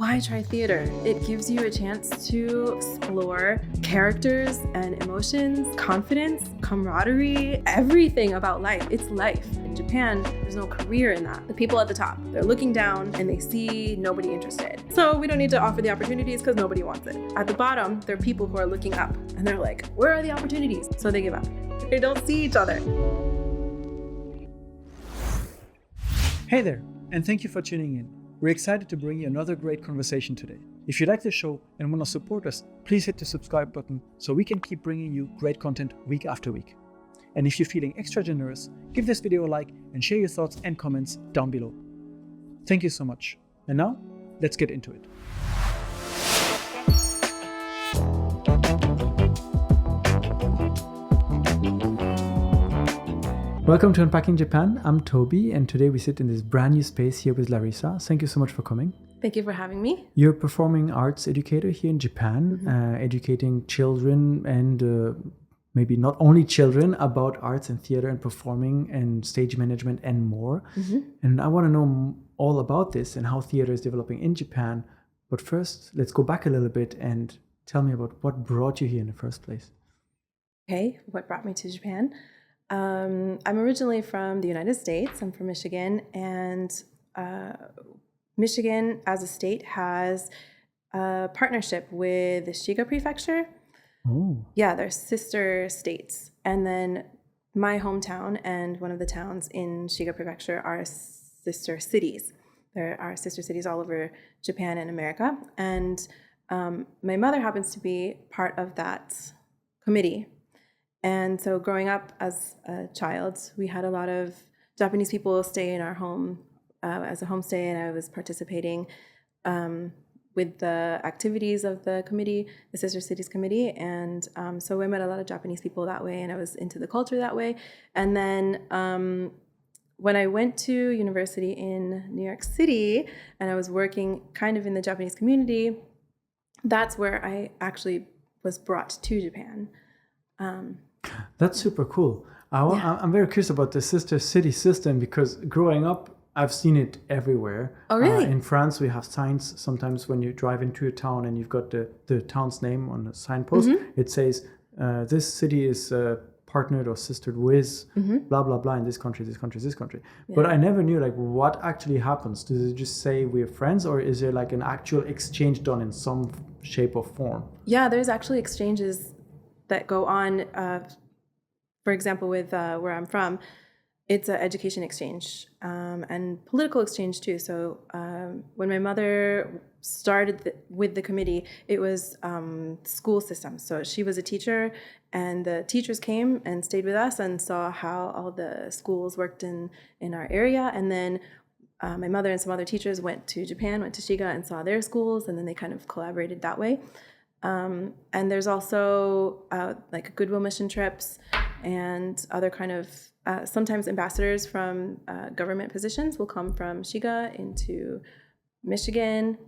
why try theater? It gives you a chance to explore characters and emotions, confidence, camaraderie, everything about life. It's life. In Japan, there's no career in that. The people at the top, they're looking down and they see nobody interested. So we don't need to offer the opportunities because nobody wants it. At the bottom, there are people who are looking up and they're like, where are the opportunities? So they give up. They don't see each other. Hey there, and thank you for tuning in. We're excited to bring you another great conversation today. If you like the show and want to support us, please hit the subscribe button so we can keep bringing you great content week after week. And if you're feeling extra generous, give this video a like and share your thoughts and comments down below. Thank you so much. And now, let's get into it. Welcome to Unpacking Japan. I'm Toby, and today we sit in this brand new space here with Larisa. Thank you so much for coming. Thank you for having me. You're a performing arts educator here in Japan, educating children and maybe not only children about arts and theater and performing and stage management and more. And I want to know all about this and how theater is developing in Japan. But first, let's go back a little bit and tell me about what brought you here in the first place. Okay, what brought me to Japan? I'm originally from the United States. I'm from Michigan, and Michigan as a state has a partnership with the Shiga Prefecture. Oh. Yeah, they're sister states. And then my hometown and one of the towns in Shiga Prefecture are sister cities. There are sister cities all over Japan and America. And my mother happens to be part of that committee. And so growing up as a child, we had a lot of Japanese people stay in our home as a homestay, and I was participating with the activities of the committee, the Sister Cities Committee. And so I met a lot of Japanese people that way, and I was into the culture that way. And then when I went to university in New York City, and I was working kind of in the Japanese community, that's where I actually was brought to Japan. That's super cool. I'm very curious about the sister city system because growing up, I've seen it everywhere. Oh, really? In France, we have signs sometimes when you drive into a town and you've got the town's name on a signpost. It says, this city is partnered or sistered with blah, blah, blah in this country, this country, this country. Yeah. But I never knew like what actually happens. Does it just say we're friends, or is there like an actual exchange done in some shape or form? Yeah, there's actually exchanges that go on, for example, with where I'm from, it's an education exchange and political exchange too. So when my mother started with the committee, it was school systems. So she was a teacher, and the teachers came and stayed with us and saw how all the schools worked in our area. And then my mother and some other teachers went to Japan, went to Shiga and saw their schools, and then they kind of collaborated that way. And there's also like goodwill mission trips and other kind of sometimes ambassadors from government positions will come from Shiga into Michigan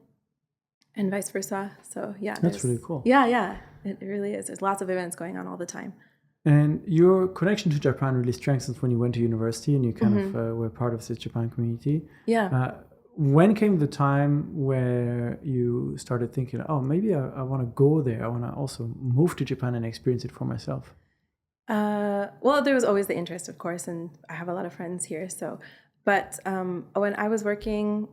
and vice versa. So yeah, that's really cool. Yeah, it really is. There's lots of events going on all the time. And your connection to Japan really strengthens when you went to university and you kind of were part of this Japan community. Yeah. When came the time where you started thinking, oh, maybe I want to go there. I want to also move to Japan and experience it for myself? Well, there was always the interest, of course, and I have a lot of friends here. But when I was working,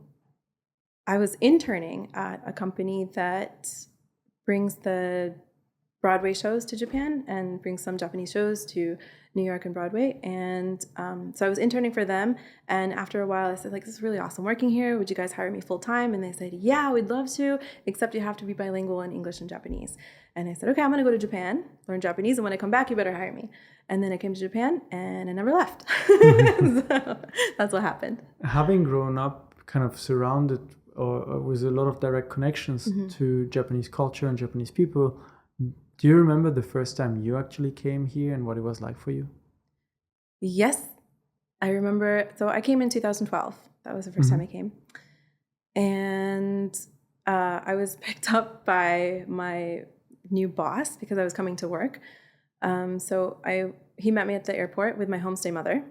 I was interning at a company that brings the Broadway shows to Japan and brings some Japanese shows to New York and Broadway. And so I was interning for them. And after a while, I said, like, this is really awesome working here. Would you guys hire me full time? And they said, yeah, we'd love to, except you have to be bilingual in English and Japanese. And I said, okay, I'm going to go to Japan, learn Japanese. And when I come back, you better hire me. And then I came to Japan and I never left. So that's what happened. Having grown up kind of surrounded or with a lot of direct connections to Japanese culture and Japanese people, do you remember the first time you actually came here and what it was like for you? Yes, I remember. So I came in 2012. That was the first time I came. And I was picked up by my new boss because I was coming to work. So he met me at the airport with my homestay mother.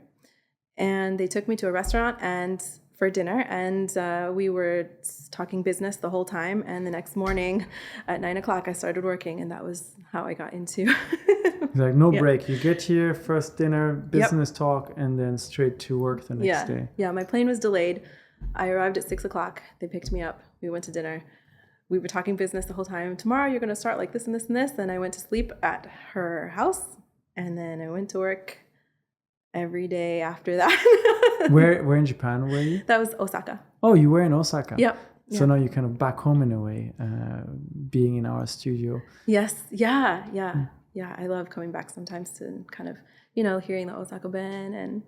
And they took me to a restaurant. And for dinner, and we were talking business the whole time. And the next morning at 9 o'clock, I started working, and that was how I got into. Like no break. You get here, first dinner, business talk, and then straight to work the next day. Yeah, my plane was delayed. I arrived at 6 o'clock. They picked me up. We went to dinner. We were talking business the whole time. Tomorrow you're going to start like this and this and this. Then I went to sleep at her house, and then I went to work every day after that. Where in Japan were you? That was Osaka. Oh, you were in Osaka. Yep. So now you're kind of back home in a way, being in our studio. Yes. Yeah. I love coming back sometimes to kind of, hearing the Osaka band and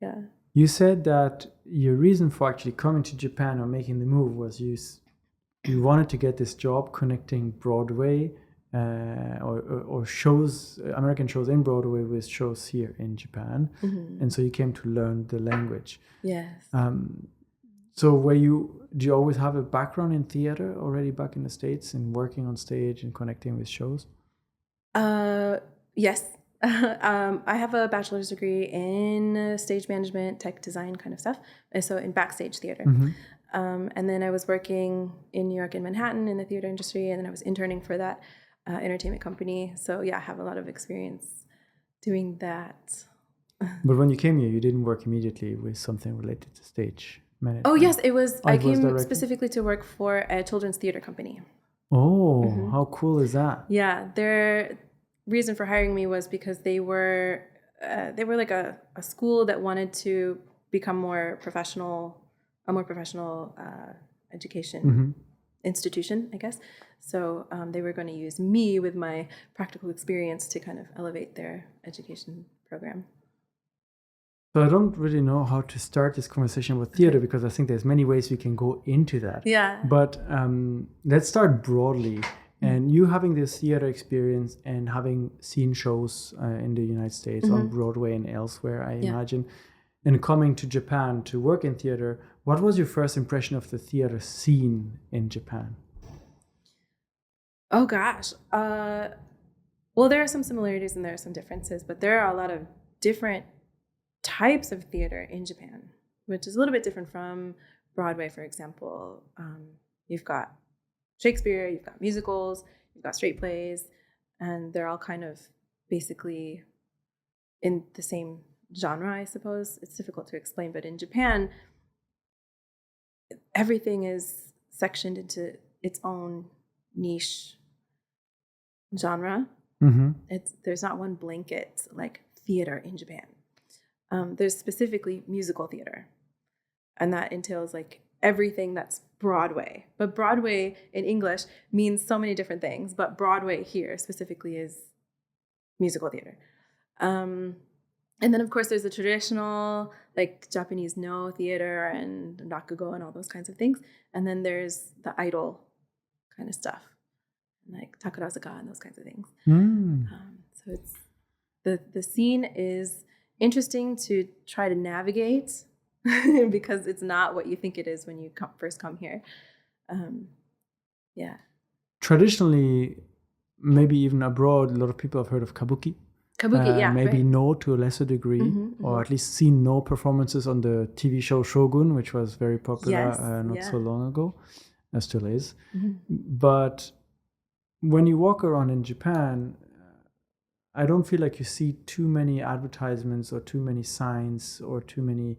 yeah. You said that your reason for actually coming to Japan or making the move was you wanted to get this job connecting Broadway or shows, American shows in Broadway with shows here in Japan. Mm-hmm. And so you came to learn the language. Yes. So do you always have a background in theater already back in the States and working on stage and connecting with shows? Yes. I have a bachelor's degree in stage management, tech design kind of stuff. So in backstage theater. Mm-hmm. And then I was working in New York and Manhattan in the theater industry, and then I was interning for that entertainment company. So yeah, I have a lot of experience doing that. But when you came here, you didn't work immediately with something related to stage management. Oh yes, it was. I came specifically to work for a children's theater company. Oh, mm-hmm. How cool is that? Yeah, their reason for hiring me was because they were like a school that wanted to become a more professional education mm-hmm. institution, I guess. So they were going to use me with my practical experience to kind of elevate their education program. So I don't really know how to start this conversation with theater because I think there's many ways we can go into that. Yeah. But let's start broadly. And you having this theater experience and having seen shows in the United States mm-hmm. on Broadway and elsewhere, I imagine, and coming to Japan to work in theater, what was your first impression of the theater scene in Japan? Oh, gosh. Well, there are some similarities and there are some differences, but there are a lot of different types of theater in Japan, which is a little bit different from Broadway, for example. You've got Shakespeare, you've got musicals, you've got straight plays, and they're all kind of basically in the same genre, I suppose. It's difficult to explain, but in Japan, everything is sectioned into its own niche genre. Mm-hmm. There's not one blanket like theater in Japan. There's specifically musical theater, and that entails like everything that's Broadway. But Broadway in English means so many different things, but Broadway here specifically is musical theater. And then, of course, there's the traditional, like Japanese no theater and rakugo and all those kinds of things. And then there's the idol kind of stuff, like takarazuka and those kinds of things. So it's the scene is interesting to try to navigate because it's not what you think it is when you first come here. Yeah. Traditionally, maybe even abroad, a lot of people have heard of kabuki. Kabuki, maybe right. no to a lesser degree, mm-hmm, or at least seen no performances on the TV show Shogun, which was very popular not so long ago, still is. Mm-hmm. But when you walk around in Japan, I don't feel like you see too many advertisements or too many signs or too many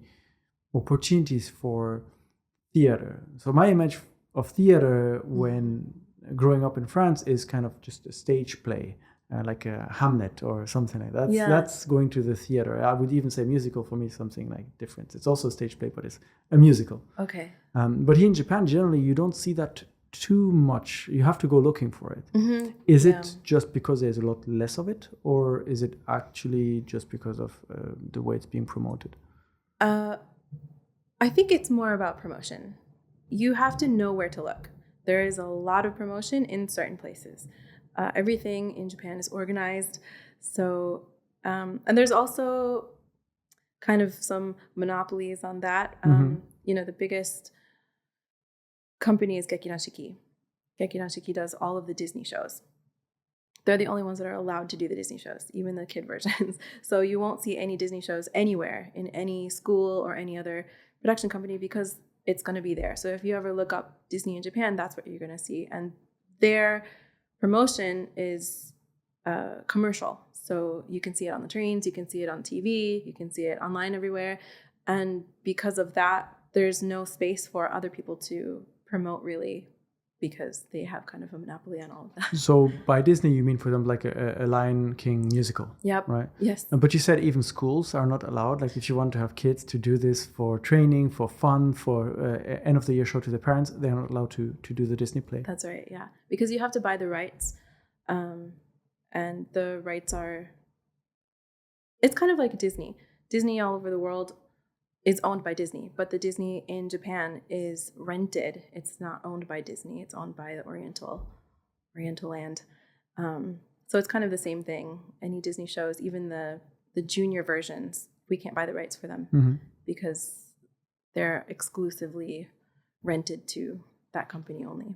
opportunities for theater. So my image of theater when growing up in France is kind of just a stage play. Like a Hamlet or something like that. That's going to the theater. I would even say musical for me is something like different. It's also a stage play, but it's a musical. Okay. But here in Japan, generally, you don't see that too much. You have to go looking for it. Mm-hmm. Is it just because there's a lot less of it, or is it actually just because of the way it's being promoted? I think it's more about promotion. You have to know where to look. There is a lot of promotion in certain places. Everything in Japan is organized. So, and there's also kind of some monopolies on that. The biggest company is Gekiran Shiki. Gekiran Shiki does all of the Disney shows. They're the only ones that are allowed to do the Disney shows, even the kid versions. So you won't see any Disney shows anywhere in any school or any other production company because it's going to be there. So if you ever look up Disney in Japan, that's what you're going to see. And their promotion is commercial. So you can see it on the trains, you can see it on TV, you can see it online everywhere. And because of that, there's no space for other people to promote really, because they have kind of a monopoly on all of that. So by Disney, you mean for them like a Lion King musical? Yep. Right. Yes. But you said even schools are not allowed. Like if you want to have kids to do this for training, for fun, for end of the year show to the parents, they're not allowed to do the Disney play. That's right. Yeah, because you have to buy the rights, and the rights are. It's kind of like Disney. Disney all over the world is owned by Disney, but the Disney in Japan is rented. It's not owned by Disney. It's owned by the Oriental Land. So it's kind of the same thing. Any Disney shows, even the junior versions, we can't buy the rights for them because they're exclusively rented to that company only.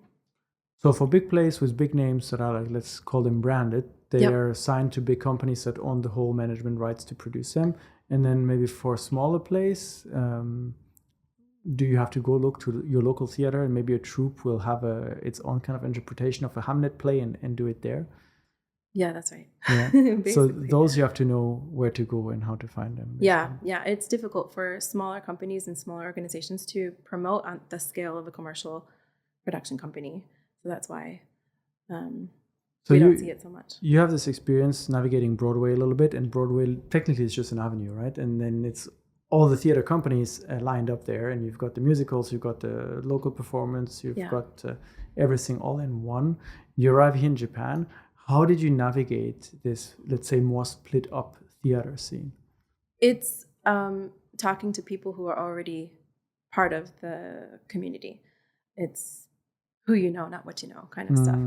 So for big plays with big names that are like, let's call them branded, they are assigned to big companies that own the whole management rights to produce them. And then maybe for smaller plays, do you have to go look to your local theater, and maybe a troupe will have its own kind of interpretation of a Hamlet play and do it there? Yeah, that's right. Yeah. So those you have to know where to go and how to find them. Basically. Yeah. It's difficult for smaller companies and smaller organizations to promote on the scale of a commercial production company. So that's why we don't see it so much. You have this experience navigating Broadway a little bit, and Broadway technically is just an avenue, right? And then it's all the theater companies lined up there, and you've got the musicals, you've got the local performance, you've got everything all in one. You arrive here in Japan. How did you navigate this, let's say, more split up theater scene? It's talking to people who are already part of the community. It's who you know, not what you know, kind of stuff.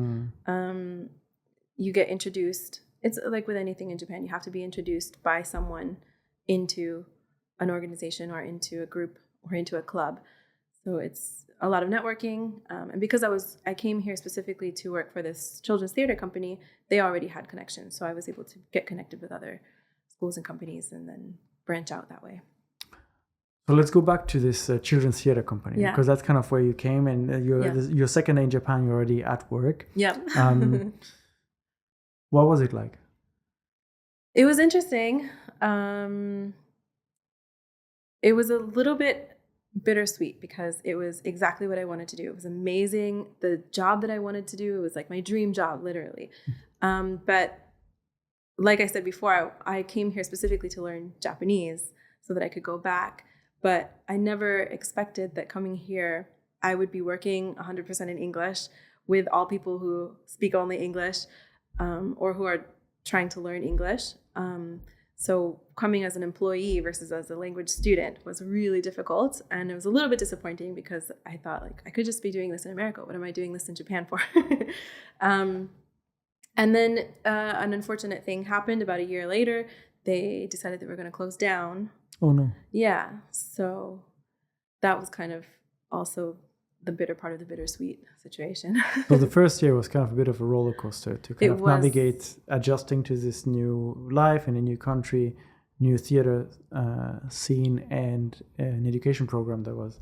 You get introduced. It's like with anything in Japan, you have to be introduced by someone into an organization or into a group or into a club. So it's a lot of networking. And because I came here specifically to work for this children's theater company, they already had connections. So I was able to get connected with other schools and companies and then branch out that way. So let's go back to this children's theater company, because that's kind of where you came, and your second day in Japan, you're already at work. Yeah. What was it like? It was interesting. It was a little bit bittersweet because it was exactly what I wanted to do. It was amazing. The job that I wanted to do, it was like my dream job, literally. But like I said before, I came here specifically to learn Japanese so that I could go back. But I never expected that coming here, I would be working 100% in English with all people who speak only English or who are trying to learn English. So coming as an employee versus as a language student was really difficult. And it was a little bit disappointing because I thought, like, I could just be doing this in America. What am I doing this in Japan for? And then an unfortunate thing happened about a year later. They decided they were going to close down. Oh, no. Yeah. So that was kind of also the bitter part of the bittersweet situation. So the first year was kind of a bit of a roller coaster to kind of navigate, adjusting to this new life in a new country, new theater scene, and an education program that was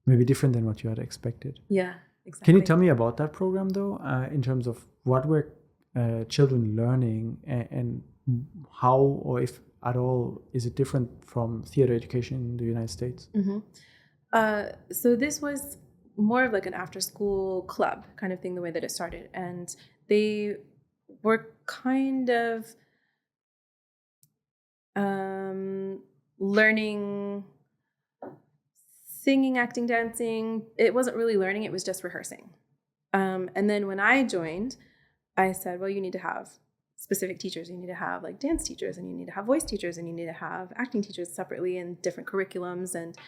maybe different than what you had expected. Yeah, exactly. Can you tell me about that program, though, in terms of what were children learning and how, or if at all, is it different from theater education in the United States? So this was more of like an after-school club kind of thing, the way that it started. And they were kind of learning singing, acting, dancing. It wasn't really learning, it was just rehearsing. And then when I joined, I said, well, you need to have specific teachers. You need to have like dance teachers, and you need to have voice teachers, and you need to have acting teachers separately in different curriculums, and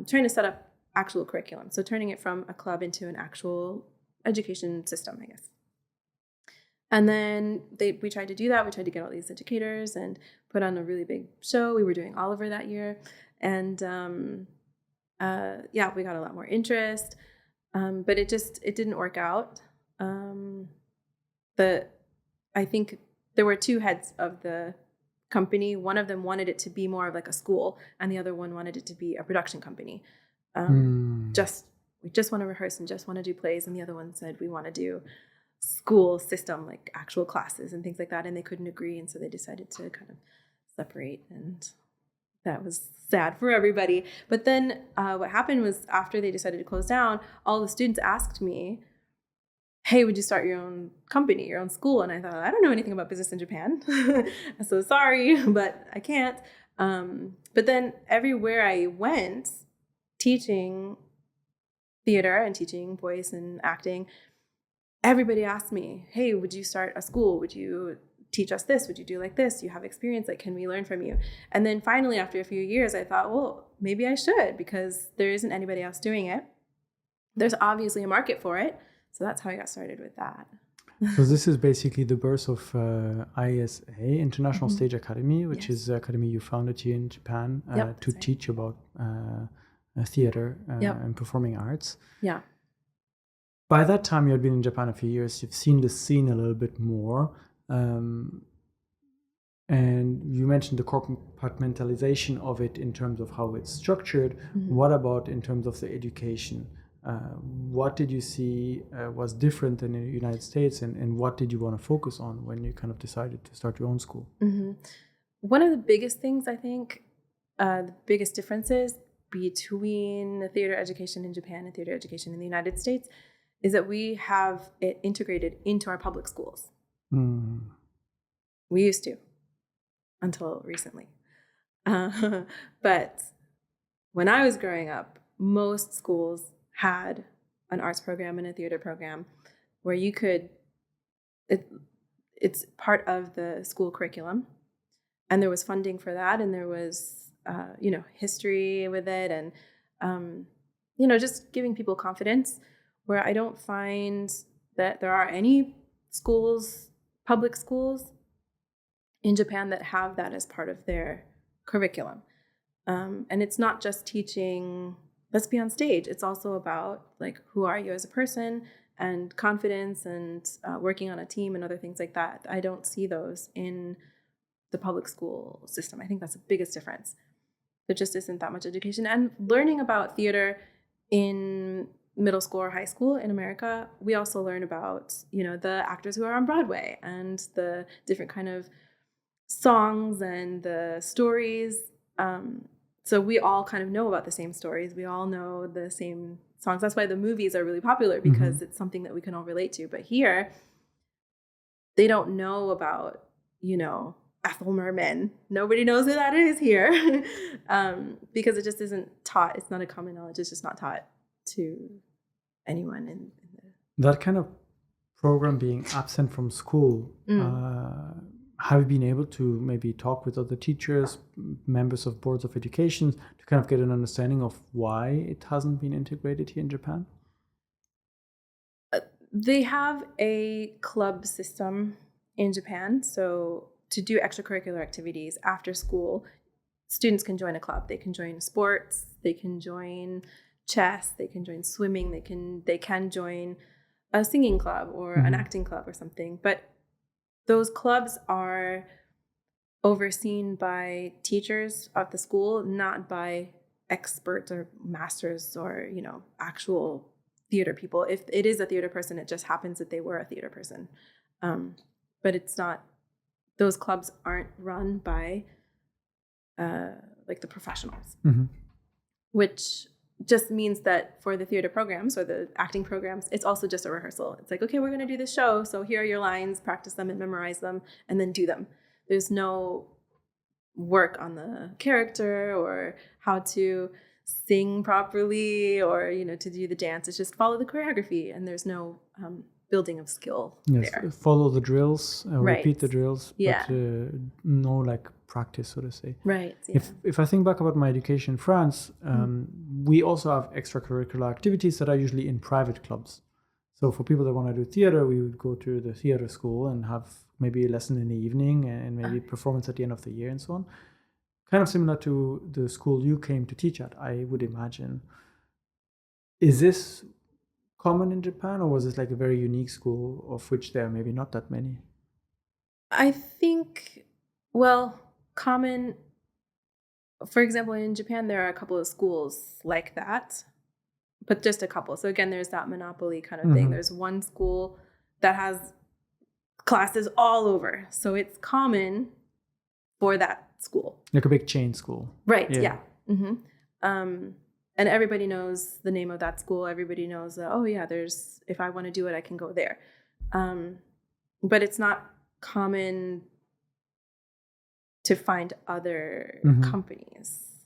trying to set up actual curriculum. So turning it from a club into an actual education system, I guess. And then we tried to do that. We tried to get all these educators and put on a really big show. We were doing Oliver that year. And we got a lot more interest. But it didn't work out. I think there were two heads of the company. One of them wanted it to be more of like a school, and the other one wanted it to be a production company. We just want to rehearse and just want to do plays, and the other one said we want to do school system, like actual classes and things like that, and they couldn't agree, and so they decided to kind of separate, and that was sad for everybody. But then what happened was, after they decided to close down, all the students asked me, hey, would you start your own company, your own school? And I thought, I don't know anything about business in Japan. I'm so sorry, but I can't. But then everywhere I went, teaching theater and teaching voice and acting, everybody asked me, hey, would you start a school? Would you teach us this? Would you do like this? You have experience. Like, can we learn from you? And then finally, after a few years, I thought, well, maybe I should, because there isn't anybody else doing it. There's obviously a market for it. So that's how I got started with that. So this is basically the birth of ISA, International Stage Academy, which is the academy you founded here in Japan to teach about theater and performing arts. Yeah. By that time, you had been in Japan a few years. You've seen the scene a little bit more. And you mentioned the compartmentalization of it in terms of how it's structured. What about in terms of the education? What did you see was different than in the United States, and what did you want to focus on when you kind of decided to start your own school? One of the biggest things, I think, the biggest differences between the theater education in Japan and theater education in the United States is that we have it integrated into our public schools. We used to, until recently. But when I was growing up, most schools had an arts program and a theater program where you could, it's part of the school curriculum, and there was funding for that, and there was, history with it, and, just giving people confidence, where I don't find that there are any schools, public schools in Japan, that have that as part of their curriculum. And it's not just teaching, let's be on stage. It's also about, like, who are you as a person, and confidence, and working on a team, and other things like that. I don't see those in the public school system. I think that's the biggest difference. There just isn't that much education. And learning about theater in middle school or high school in America, we also learn about, the actors who are on Broadway, and the different kind of songs and the stories. So we all kind of know about the same stories. We all know the same songs. That's why the movies are really popular, because it's something that we can all relate to. But here, they don't know about, Ethel Merman. Nobody knows who that is here, because it just isn't taught. It's not a common knowledge. It's just not taught to anyone. That kind of program being absent from school, have you been able to maybe talk with other teachers, members of boards of education, to kind of get an understanding of why it hasn't been integrated here in Japan? They have a club system in Japan. So to do extracurricular activities after school, students can join a club. They can join sports. They can join chess. They can join swimming. They can join a singing club or an acting club or something. But those clubs are overseen by teachers at the school, not by experts or masters or, actual theater people. If it is a theater person, it just happens that they were a theater person. But it's not, those clubs aren't run by the professionals, which just means that for the theater programs or the acting programs, it's also just a rehearsal. It's like, okay, we're going to do this show. So here are your lines, practice them and memorize them, and then do them. There's no work on the character or how to sing properly or, to do the dance. It's just follow the choreography, and there's no building of skill there. Follow the drills, repeat the drills, but no practice, so to say. Right. Yeah. If I think back about my education in France, we also have extracurricular activities that are usually in private clubs. So for people that want to do theater, we would go to the theater school and have maybe a lesson in the evening and maybe performance at the end of the year and so on. Kind of similar to the school you came to teach at, I would imagine. Is this common in Japan, or was this like a very unique school of which there are maybe not that many? I think, well, common. For example, in Japan, there are a couple of schools like that, but just a couple. So again, there's that monopoly kind of thing. There's one school that has classes all over. So it's common for that school. Like a big chain school. Right, yeah. And everybody knows the name of that school. Everybody knows that, oh yeah, if I want to do it, I can go there. But it's not common to find other companies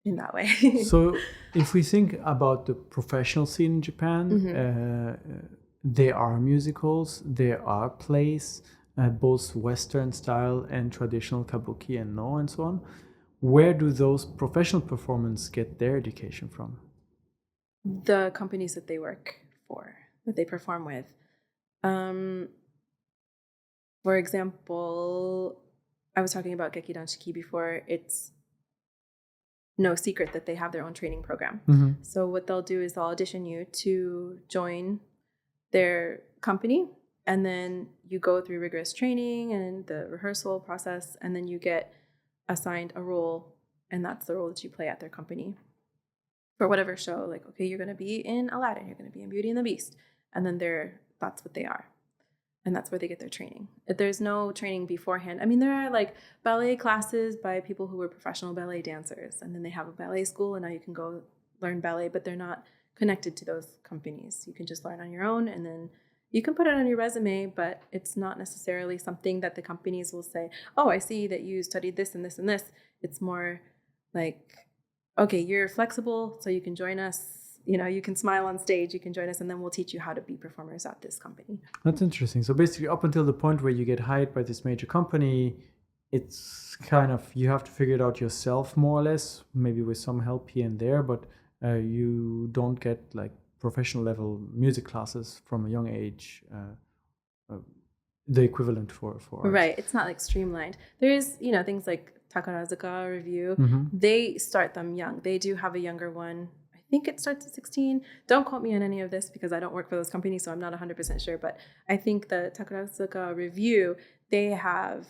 in that way. So if we think about the professional scene in Japan, there are musicals, there are plays, both Western style and traditional kabuki and no and so on. Where do those professional performers get their education from? The companies that they work for, that they perform with. For example, I was talking about Gekidan Shiki before. It's no secret that they have their own training program. So what they'll do is they'll audition you to join their company, and then you go through rigorous training and the rehearsal process, and then you get assigned a role, and that's the role that you play at their company for whatever show. Like, okay, you're going to be in Aladdin, you're going to be in Beauty and the Beast, and then that's what they are. And that's where they get their training. There's no training beforehand. I mean, there are like ballet classes by people who were professional ballet dancers, and then they have a ballet school, and now you can go learn ballet, but they're not connected to those companies. You can just learn on your own, and then you can put it on your resume, but it's not necessarily something that the companies will say, oh, I see that you studied this and this and this. It's more like, okay, you're flexible, so you can join us. You know, you can smile on stage, you can join us, and then we'll teach you how to be performers at this company. That's interesting. So basically, up until the point where you get hired by this major company, it's kind of, you have to figure it out yourself more or less, maybe with some help here and there, but you don't get like professional level music classes from a young age, the equivalent for art. Right. It's not like streamlined. There's, things like Takarazuka Review. They start them young. They do have a younger one. I think it starts at 16. Don't quote me on any of this because I don't work for those companies, so I'm not 100% sure. But I think the Takarazuka Review, they have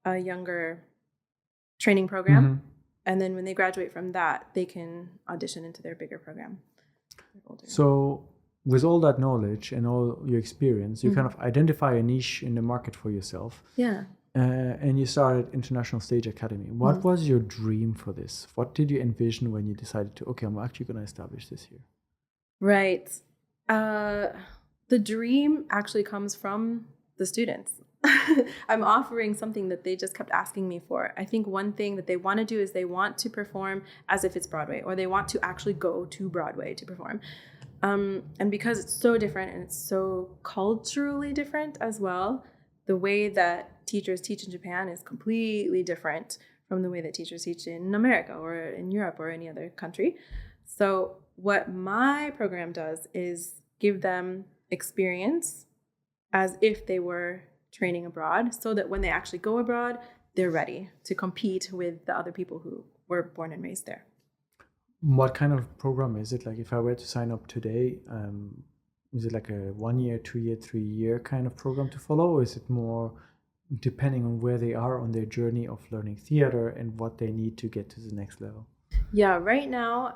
a younger training program. And then when they graduate from that, they can audition into their bigger program. So with all that knowledge and all your experience, you kind of identify a niche in the market for yourself. Yeah. And you started International Stage Academy. What was your dream for this? What did you envision when you decided to, okay, I'm actually going to establish this here? Right. The dream actually comes from the students. I'm offering something that they just kept asking me for. I think one thing that they want to do is they want to perform as if it's Broadway, or they want to actually go to Broadway to perform. And because it's so different and it's so culturally different as well, the way that teachers teach in Japan is completely different from the way that teachers teach in America or in Europe or any other country. So what my program does is give them experience as if they were training abroad, so that when they actually go abroad, they're ready to compete with the other people who were born and raised there. What kind of program is it? Like if I were to sign up today, is it like a 1 year, 2 year, 3 year kind of program to follow? Or is it more depending on where they are on their journey of learning theater and what they need to get to the next level? Yeah, right now,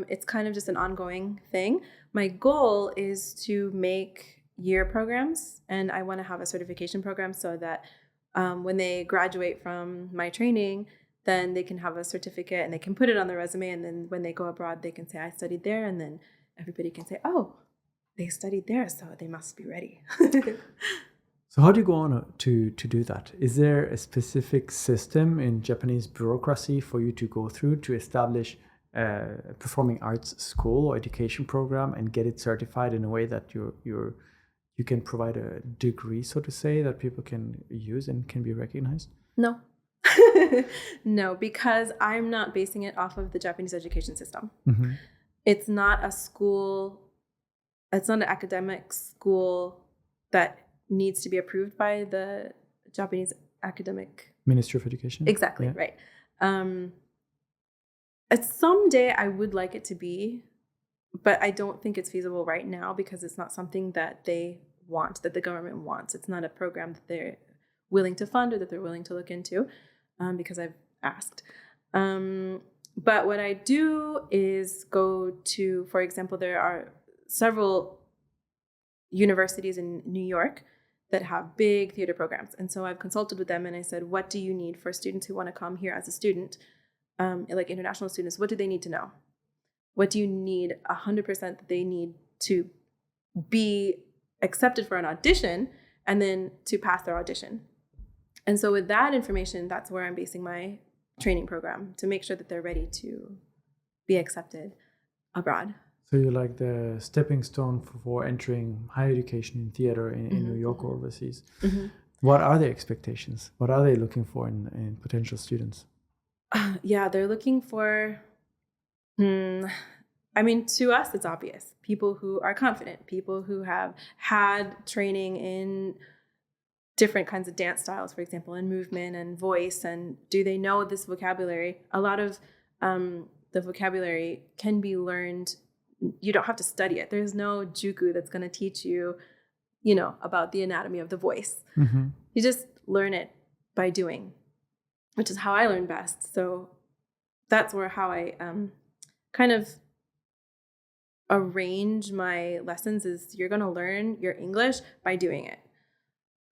it's kind of just an ongoing thing. My goal is to make year programs, and I want to have a certification program so that when they graduate from my training, then they can have a certificate and they can put it on their resume, and then when they go abroad, they can say, I studied there, and then everybody can say, oh, they studied there, so they must be ready. So how do you go on to do that? Is there a specific system in Japanese bureaucracy for you to go through to establish a performing arts school or education program and get it certified in a way that you can provide a degree, so to say, that people can use and can be recognized? No. No, because I'm not basing it off of the Japanese education system. It's not a school, it's not an academic school that needs to be approved by the Japanese academic Ministry of Education. Exactly, yeah. Right. Someday I would like it to be, but I don't think it's feasible right now because it's not something that they want, that the government wants. It's not a program that they're willing to fund or that they're willing to look into. because I've asked. But what I do is go to, for example, there are several universities in New York that have big theater programs. And so I've consulted with them and I said, what do you need for students who want to come here as a student, like international students? What do they need to know? What do you need 100% that they need to be accepted for an audition and then to pass their audition? And so with that information, that's where I'm basing my training program to make sure that they're ready to be accepted abroad. So you're like the stepping stone for entering higher education in theater in New York or overseas. What are their expectations? What are they looking for in potential students? Yeah, they're looking for, I mean, to us, it's obvious. People who are confident, people who have had training in different kinds of dance styles, for example, and movement and voice. And do they know this vocabulary? A lot of the vocabulary can be learned. You don't have to study it. There's no juku that's going to teach you, about the anatomy of the voice. You just learn it by doing, which is how I learn best. So that's how I kind of arrange my lessons is you're going to learn your English by doing it.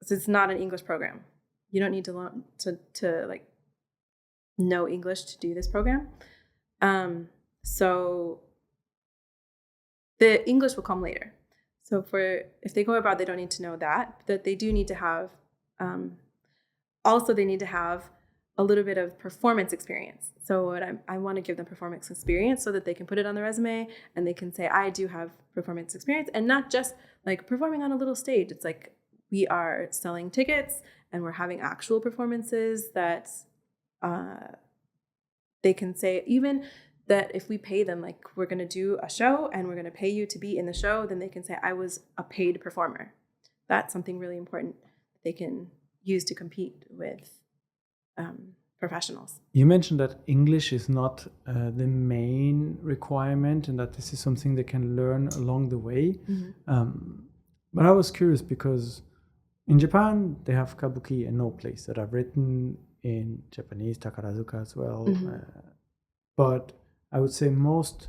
So it's not an English program. You don't need to learn to like know English to do this program. So the English will come later. So if they go abroad, they don't need to know that they do need to have, also they need to have a little bit of performance experience. So what I want to give them performance experience so that they can put it on the resume and they can say, I do have performance experience, and not just like performing on a little stage. It's like we are selling tickets and we're having actual performances that they can say, even that if we pay them, like we're going to do a show and we're going to pay you to be in the show, then they can say, I was a paid performer. That's something really important that they can use to compete with professionals. You mentioned that English is not the main requirement and that this is something they can learn along the way. But I was curious because in Japan, they have kabuki and no plays that I've written in Japanese, takarazuka as well. But I would say most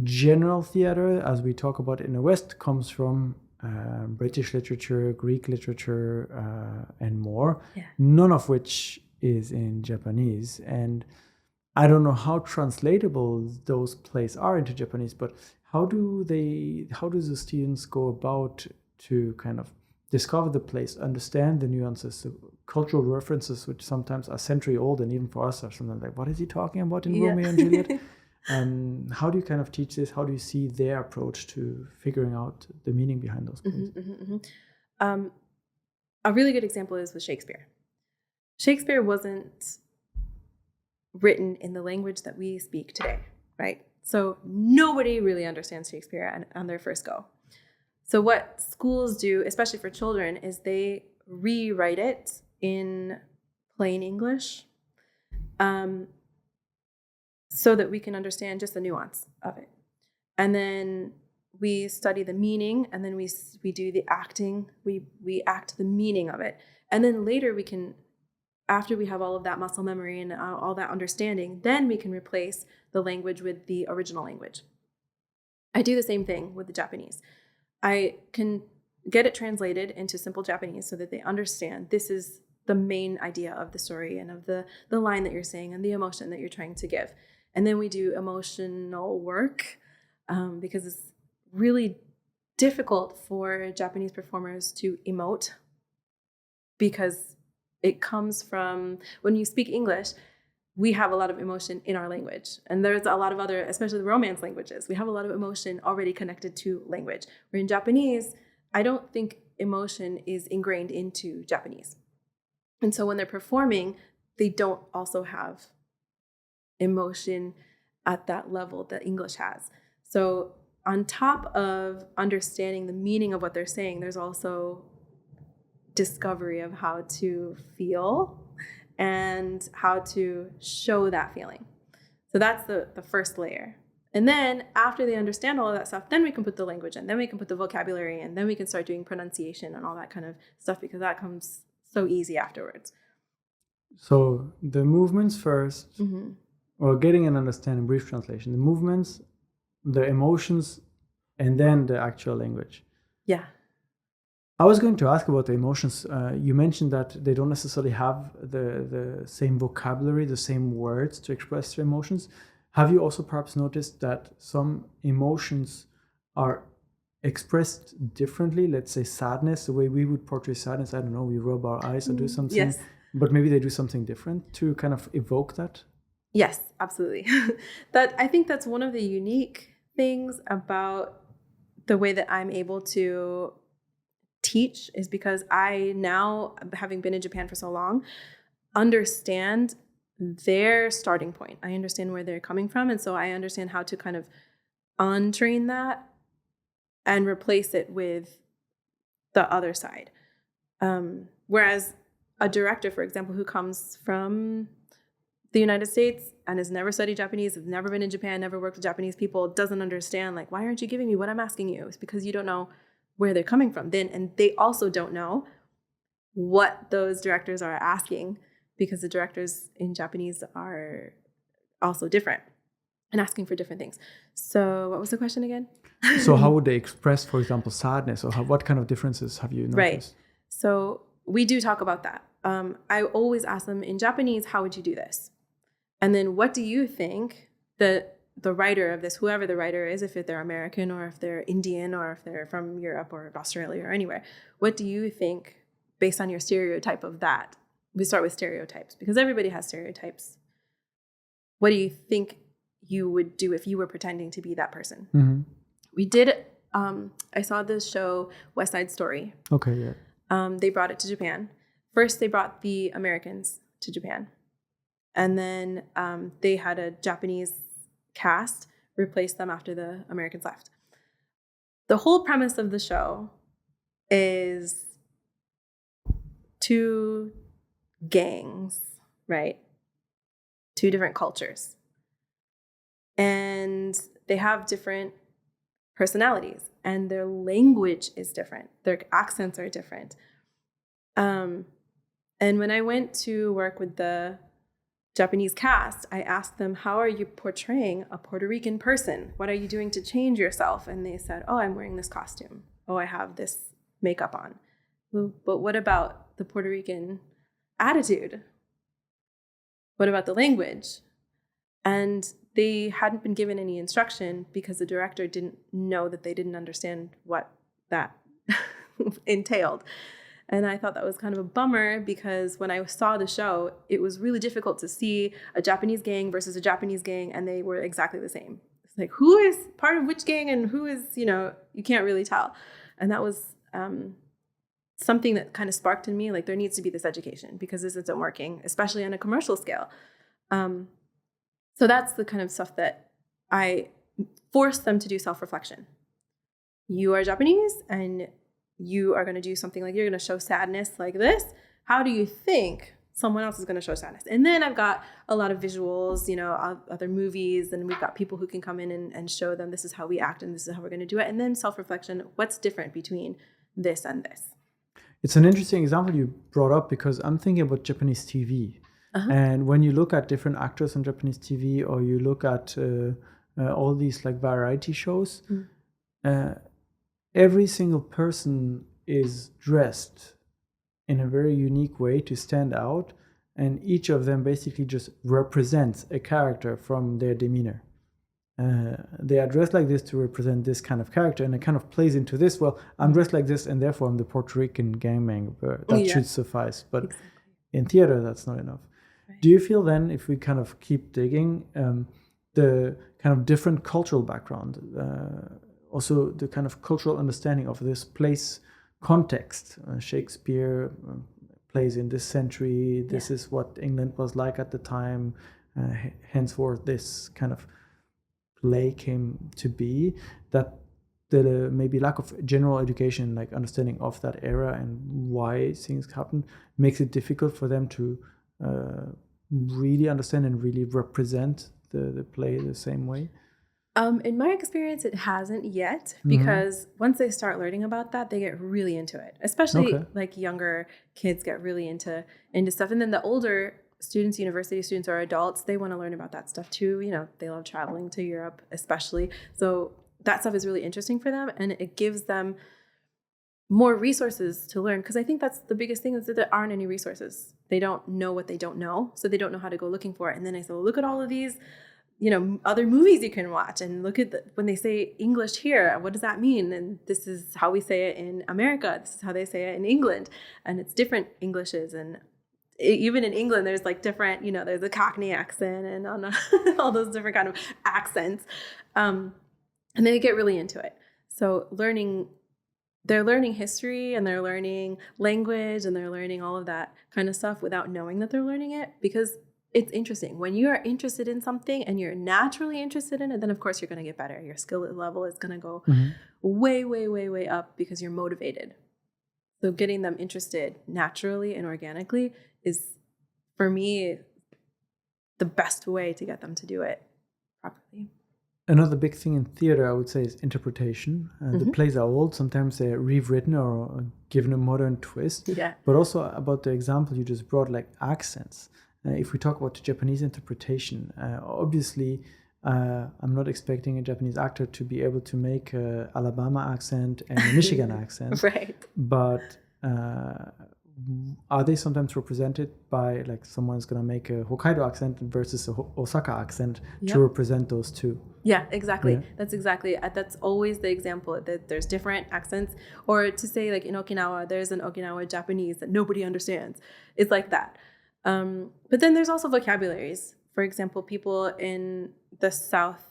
general theater, as we talk about in the West, comes from British literature, Greek literature, and more, none of which is in Japanese. And I don't know how translatable those plays are into Japanese, but how do the students go about to kind of discover the place, understand the nuances, the cultural references, which sometimes are century old, and even for us are sometimes like, what is he talking about in Romeo and Juliet? How do you kind of teach this? How do you see their approach to figuring out the meaning behind those plays? A really good example is with Shakespeare. Shakespeare wasn't written in the language that we speak today, right? So nobody really understands Shakespeare on their first go. So what schools do, especially for children, is they rewrite it in plain English so that we can understand just the nuance of it. And then we study the meaning, and then we do the acting. We act the meaning of it. And then later we can, after we have all of that muscle memory and all that understanding, then we can replace the language with the original language. I do the same thing with the Japanese. I can get it translated into simple Japanese so that they understand this is the main idea of the story and of the line that you're saying and the emotion that you're trying to give. And then we do emotional work because it's really difficult for Japanese performers to emote because it comes from, when you speak English, we have a lot of emotion in our language. And there's a lot of other, especially the Romance languages, we have a lot of emotion already connected to language. Where in Japanese, I don't think emotion is ingrained into Japanese. And so when they're performing, they don't also have emotion at that level that English has. So on top of understanding the meaning of what they're saying, there's also discovery of how to feel and how to show that feeling. So that's the first layer. And then after they understand all of that stuff, then we can put the language in, then we can put the vocabulary in, then we can start doing pronunciation and all that kind of stuff, because that comes so easy afterwards. So the movements first, or getting an understanding, brief translation, the movements, the emotions, and then the actual language. Yeah. I was going to ask about the emotions. You mentioned that they don't necessarily have the same vocabulary, the same words to express their emotions. Have you also perhaps noticed that some emotions are expressed differently? Let's say sadness, the way we would portray sadness, I don't know, we rub our eyes or do something, Yes. but maybe they do something different to kind of evoke that? Yes, absolutely. I think that's one of the unique things about the way that I'm able to teach is because I now, having been in Japan for so long, understand their starting point. I understand where they're coming from. And so I understand how to kind of untrain that and replace it with the other side. Whereas a director, for example, who comes from the United States and has never studied Japanese, has never been in Japan, never worked with Japanese people, doesn't understand, like, why aren't you giving me what I'm asking you? It's because you don't know where they're coming from. And they also don't know what those directors are asking, because the directors in Japanese are also different and asking for different things. So what was the question again? So how would they express, for example, sadness, or what kind of differences have you noticed? Right. So we do talk about that. I always ask them in Japanese, how would you do this? And then what do you think the writer of this, whoever the writer is, if they're American or if they're Indian or if they're from Europe or Australia or anywhere, what do you think based on your stereotype of that? We start with stereotypes because everybody has stereotypes. What do you think you would do if you were pretending to be that person? Mm-hmm. We did, I saw this show, West Side Story. Okay, yeah. They brought it to Japan. First, they brought the Americans to Japan. And then they had a Japanese cast replace them after the Americans left. The whole premise of the show is two gangs, right? Two different cultures. And they have different personalities and their language is different. Their accents are different. And when I went to work with the Japanese cast, I asked them, how are you portraying a Puerto Rican person? What are you doing to change yourself? And they said, oh, I'm wearing this costume. Oh, I have this makeup on. But what about the Puerto Rican attitude? What about the language? And they hadn't been given any instruction because the director didn't know that they didn't understand what that entailed. And I thought that was kind of a bummer because when I saw the show, it was really difficult to see a Japanese gang versus a Japanese gang, and they were exactly the same. It's like, who is part of which gang and who is, you can't really tell. And that was something that kind of sparked in me, like there needs to be this education because this isn't working, especially on a commercial scale. So that's the kind of stuff that I force them to do self-reflection. You are Japanese and you are going to do something like you're going to show sadness like this. How do you think someone else is going to show sadness? And then I've got a lot of visuals, other movies, and we've got people who can come in and show them this is how we act and this is how we're going to do it. And then self-reflection, what's different between this and this? It's an interesting example you brought up because I'm thinking about Japanese TV. Uh-huh. And when you look at different actors on Japanese TV or you look at all these like variety shows, every single person is dressed in a very unique way to stand out, and each of them basically just represents a character from their demeanor. They are dressed like this to represent this kind of character, and it kind of plays into this. Well, I'm dressed like this, and therefore I'm the Puerto Rican gang member. That should suffice. But exactly. In theater, that's not enough. Right. Do you feel then, if we kind of keep digging, the kind of different cultural background, also the kind of cultural understanding of this place context, Shakespeare plays in this century, this is what England was like at the time, henceforth this kind of play came to be, that the maybe lack of general education, like understanding of that era and why things happen, makes it difficult for them to really understand and really represent the play the same way? In my experience, it hasn't yet, Mm-hmm. because once they start learning about that, they get really into it. Especially Okay. like younger kids get really into stuff, and then the older students, university students or adults, they want to learn about that stuff too. They love traveling to Europe, especially. So that stuff is really interesting for them, and it gives them more resources to learn. Because I think that's the biggest thing, is that there aren't any resources. They don't know what they don't know, so they don't know how to go looking for it. And then I say, well, look at all of these other movies you can watch, and look at when they say English here, what does that mean? And this is how we say it in America. This is how they say it in England, and it's different Englishes. And even in England, there's like different, there's a Cockney accent and on all those different kind of accents, and they get really into it. So they're learning history, and they're learning language, and they're learning all of that kind of stuff without knowing that they're learning it, because it's interesting. When you are interested in something and you're naturally interested in it, then of course you're going to get better. Your skill level is going to go Mm-hmm. way, way, way, way up, because you're motivated. So getting them interested naturally and organically is, for me, the best way to get them to do it properly. Another big thing in theater, I would say, is interpretation. The plays are old. Sometimes they're rewritten or given a modern twist. Yeah. But also about the example you just brought, like accents. If we talk about the Japanese interpretation, obviously, I'm not expecting a Japanese actor to be able to make an Alabama accent and a Michigan accent. Right. But are they sometimes represented by, like, someone's going to make a Hokkaido accent versus a Osaka accent to represent those two? Yeah, exactly. Yeah. That's always the example, that there's different accents. Or to say, like, in Okinawa, there's an Okinawa Japanese that nobody understands. It's like that. But then there's also vocabularies. For example, people in the south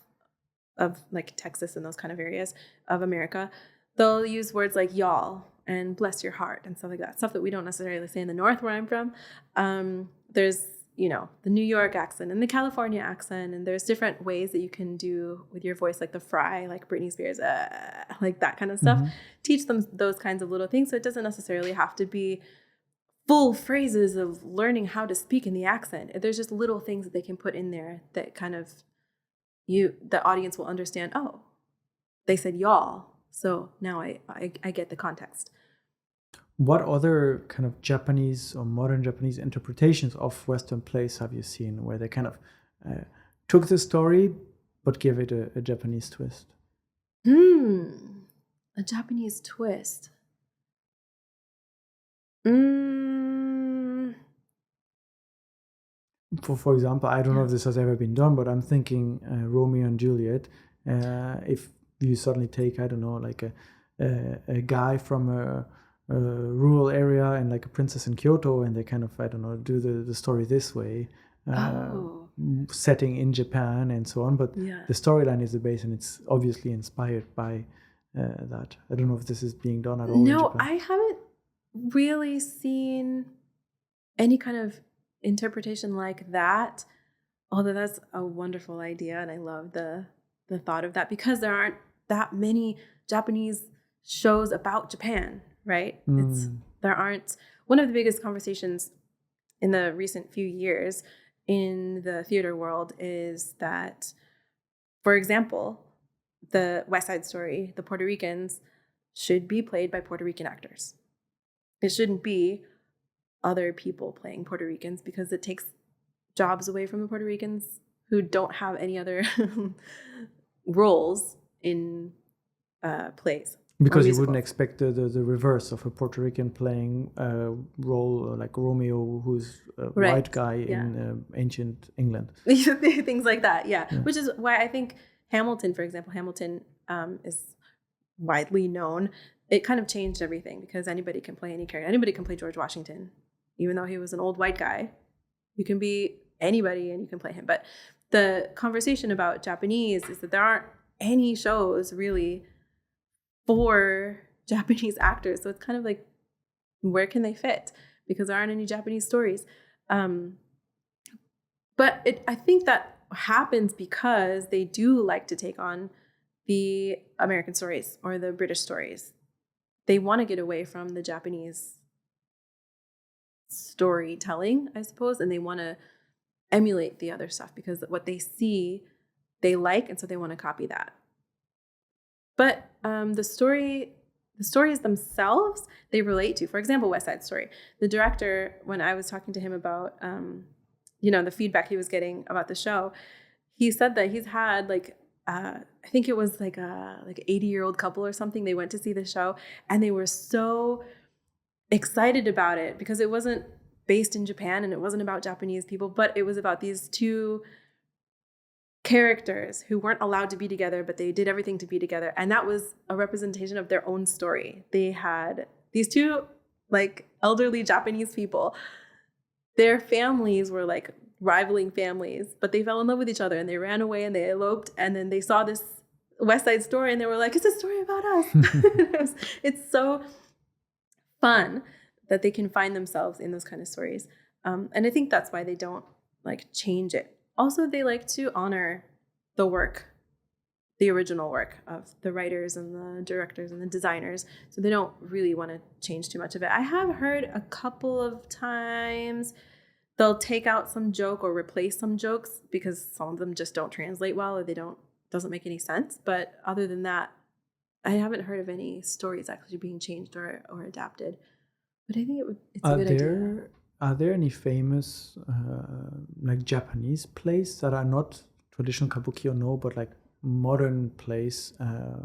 of, like, Texas and those kind of areas of America, they'll use words like y'all and bless your heart and stuff like that. Stuff that we don't necessarily say in the north, where I'm from. There's the New York accent and the California accent, and there's different ways that you can do with your voice, like the fry, like Britney Spears, like that kind of stuff. Mm-hmm. Teach them those kinds of little things, so it doesn't necessarily have to be full phrases of learning how to speak in the accent. There's just little things that they can put in there that kind of the audience will understand. Oh, they said y'all, so now I get the context. What other kind of Japanese or modern Japanese interpretations of Western plays have you seen where they kind of took the story but give it a Japanese twist? A Japanese twist. For example, I don't know if this has ever been done, but I'm thinking Romeo and Juliet. If you suddenly take, I don't know, like a guy from a rural area and like a princess in Kyoto, and they kind of, I don't know, do the story this way, setting in Japan and so on. But the storyline is the base, and it's obviously inspired by that. I don't know if this is being done at all. No, in Japan. I haven't really seen any kind of interpretation like that. Although that's a wonderful idea, and I love the thought of that, because there aren't that many Japanese shows about Japan, right? There aren't. One of the biggest conversations in the recent few years in the theater world is that, for example, the West Side Story, the Puerto Ricans, should be played by Puerto Rican actors. It shouldn't be other people playing Puerto Ricans, because it takes jobs away from the Puerto Ricans who don't have any other roles in plays. Because you wouldn't expect the reverse of a Puerto Rican playing a role like Romeo, who's a white guy in ancient England. Things like that, yeah. Which is why I think Hamilton, for example, is widely known. It kind of changed everything, because anybody can play any character. Anybody can play George Washington, even though he was an old white guy. You can be anybody and you can play him. But the conversation about Japanese is that there aren't any shows really for Japanese actors. So it's kind of like, where can they fit? Because there aren't any Japanese stories. But I think that happens because they do like to take on the American stories or the British stories. They want to get away from the Japanese storytelling, I suppose, and they want to emulate the other stuff, because what they see, they like, and so they want to copy that. But the stories themselves, they relate to. For example, West Side Story. The director, when I was talking to him about, the feedback he was getting about the show, he said that he's had I think it was like a 80-year-old couple or something. They went to see the show and they were so excited about it because it wasn't based in Japan and it wasn't about Japanese people, but it was about these two characters who weren't allowed to be together, but they did everything to be together. And that was a representation of their own story. They had these two elderly Japanese people. Their families were rivaling families, but they fell in love with each other and they ran away and they eloped. And then they saw this West Side Story and they were like, it's a story about us. It's so fun that they can find themselves in those kind of stories. And I think that's why they don't change it. Also, they like to honor the work, the original work of the writers and the directors and the designers. So they don't really want to change too much of it. I have heard a couple of times they'll take out some joke or replace some jokes because some of them just don't translate well or doesn't make any sense. But other than that, I haven't heard of any stories actually being changed or adapted. But I think it's a good idea. Are there any famous Japanese plays that are not traditional kabuki or no, but modern plays,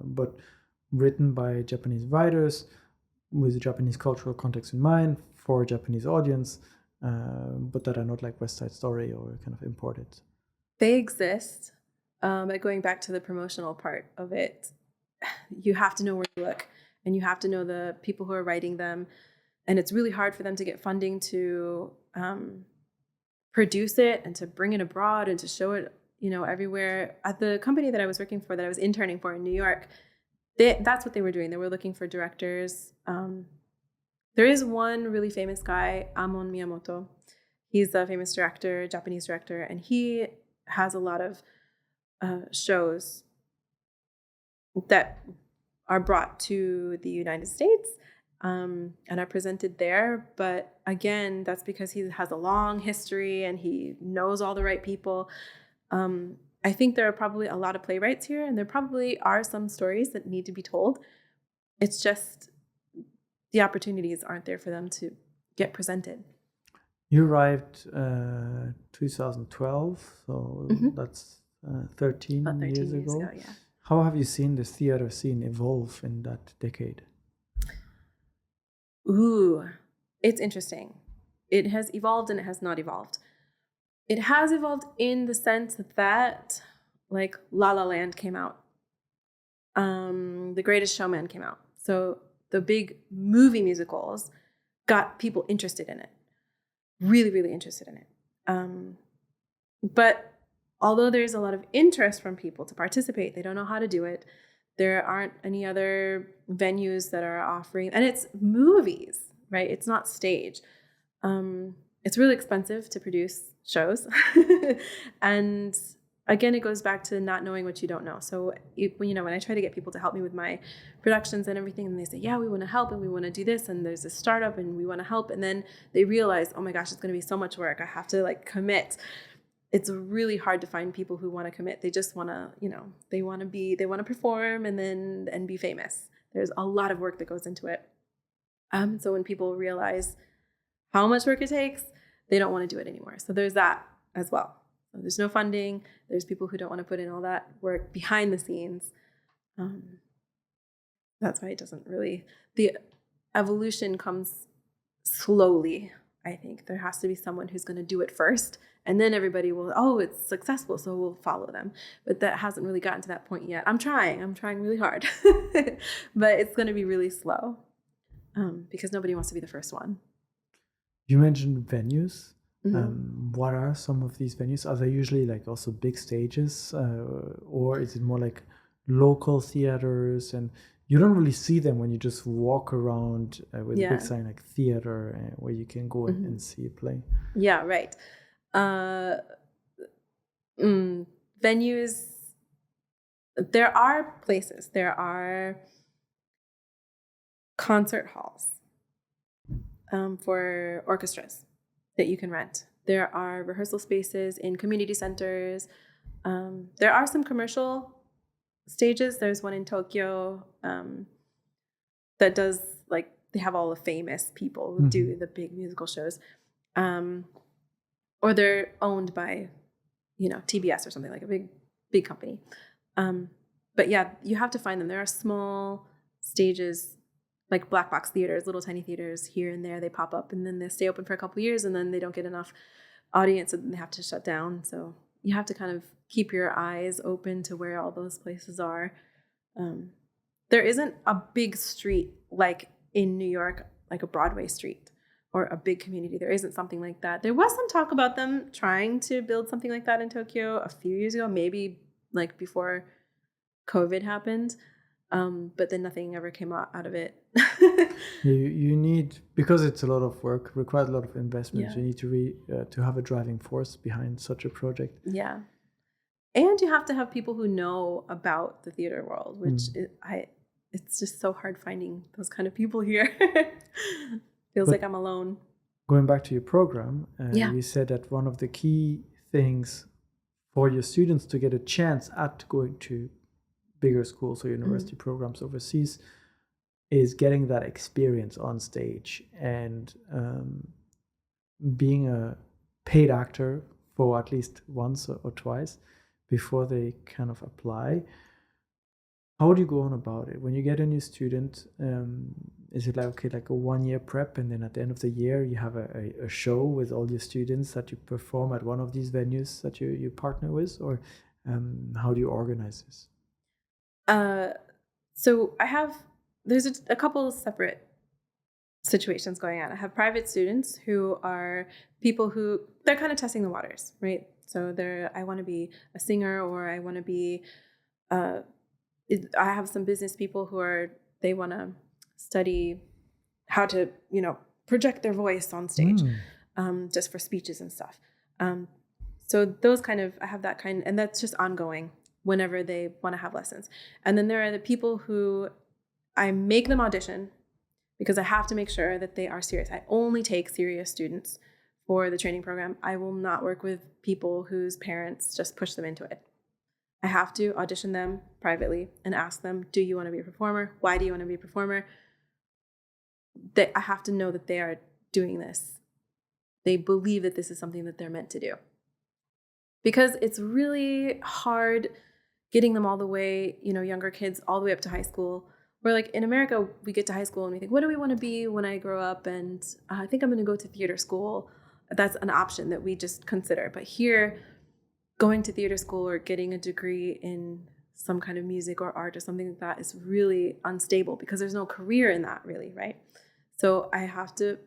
but written by Japanese writers with a Japanese cultural context in mind for a Japanese audience, but that are not like West Side Story or kind of imported? They exist. But going back to the promotional part of it, you have to know where to look and you have to know the people who are writing them. And it's really hard for them to get funding to produce it and to bring it abroad and to show it, everywhere. At the company that I was working for, that I was interning for in New York, that's what they were doing. They were looking for directors. There is one really famous guy, Amon Miyamoto. He's a famous director, Japanese director, and he has a lot of shows that are brought to the United States and are presented there. But again, that's because he has a long history and he knows all the right people. I think there are probably a lot of playwrights here, and there probably are some stories that need to be told. It's just the opportunities aren't there for them to get presented. You arrived 2012, so that's 13 years ago. Yeah. How have you seen the theater scene evolve in that decade? Ooh, it's interesting. It has evolved and it has not evolved. It has evolved in the sense that La La Land came out. The Greatest Showman came out. So the big movie musicals got people interested in it. Really, really interested in it. But although there's a lot of interest from people to participate, they don't know how to do it. There aren't any other venues that are offering, and it's movies, right? It's not stage. It's really expensive to produce shows. And again, it goes back to not knowing what you don't know. So, when I try to get people to help me with my productions and everything, and they say, yeah, we want to help and we want to do this, and there's a startup and we want to help. And then they realize, oh my gosh, it's going to be so much work. I have to commit. It's really hard to find people who want to commit. They just want to, they want to perform and be famous. There's a lot of work that goes into it. So when people realize how much work it takes, they don't want to do it anymore. So there's that as well. So there's no funding. There's people who don't want to put in all that work behind the scenes. That's why it doesn't really, the evolution comes slowly. I think there has to be someone who's going to do it first, and then everybody will, it's successful, so we'll follow them. But that hasn't really gotten to that point yet. I'm trying really hard, but it's going to be really slow because nobody wants to be the first one. You mentioned venues. What are some of these venues? Are they usually also big stages, or is it more local theaters? And you don't really see them when you just walk around with a big sign theater where you can go and see a play. Yeah, right. Venues, there are places, there are concert halls for orchestras that you can rent. There are rehearsal spaces in community centers. There are some commercial stages. There's one in Tokyo that does, like, they have all the famous people who do the big musical shows. Or they're owned by, TBS or something, like a big company. But yeah, you have to find them. There are small stages, like black box theaters, little tiny theaters here and there. They pop up and then they stay open for a couple of years and then they don't get enough audience and they have to shut down. So you have to kind of keep your eyes open to where all those places are. There isn't a big street like in New York, like a Broadway street or a big community. There isn't something like that. There was some talk about them trying to build something like that in Tokyo a few years ago, maybe like before COVID happened. But then nothing ever came out of it. You need, because it's a lot of work, requires a lot of investment. Yeah. You need to have a driving force behind such a project. Yeah. And you have to have people who know about the theater world, which it's just so hard finding those kind of people here. Feels like I'm alone. Going back to your program, you said that one of the key things for your students to get a chance at going to bigger schools or university programs overseas is getting that experience on stage and being a paid actor for at least once or twice before they kind of apply. How would you go on about it? When you get a new student, is it like a 1-year prep and then at the end of the year you have a show with all your students that you perform at one of these venues that you partner with? Or how do you organize this? So there's a couple of separate situations going on. I have private students who are people who, they're kind of testing the waters, right? So I want to be a singer, or I want to be, I have some business people they want to study how to, project their voice on stage, just for speeches and stuff. So those I have that kind, and that's just ongoing whenever they want to have lessons. And then there are the people who I make them audition because I have to make sure that they are serious. I only take serious students for the training program. I will not work with people whose parents just push them into it. I have to audition them privately and ask them, do you want to be a performer? Why do you want to be a performer? I have to know that they are doing this. They believe that this is something that they're meant to do. Because it's really hard getting them all the way, younger kids all the way up to high school. Where like in America, we get to high school and we think, what do we want to be when I grow up? And I think I'm going to go to theater school. That's an option that we just consider. But here, going to theater school or getting a degree in some kind of music or art or something like that is really unstable because there's no career in that really, right? So I have to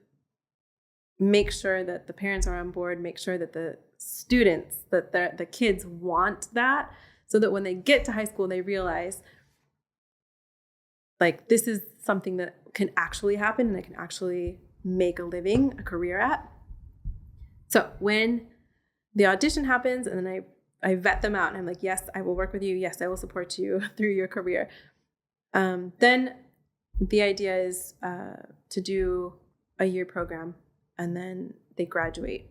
make sure that the parents are on board, make sure that the students, that the kids want that, so that when they get to high school, they realize, like, this is something that can actually happen and I can actually make a living, a career at. So when the audition happens and then I vet them out and I'm like, yes, I will work with you. Yes, I will support you through your career. Then the idea is to do a year program and then they graduate.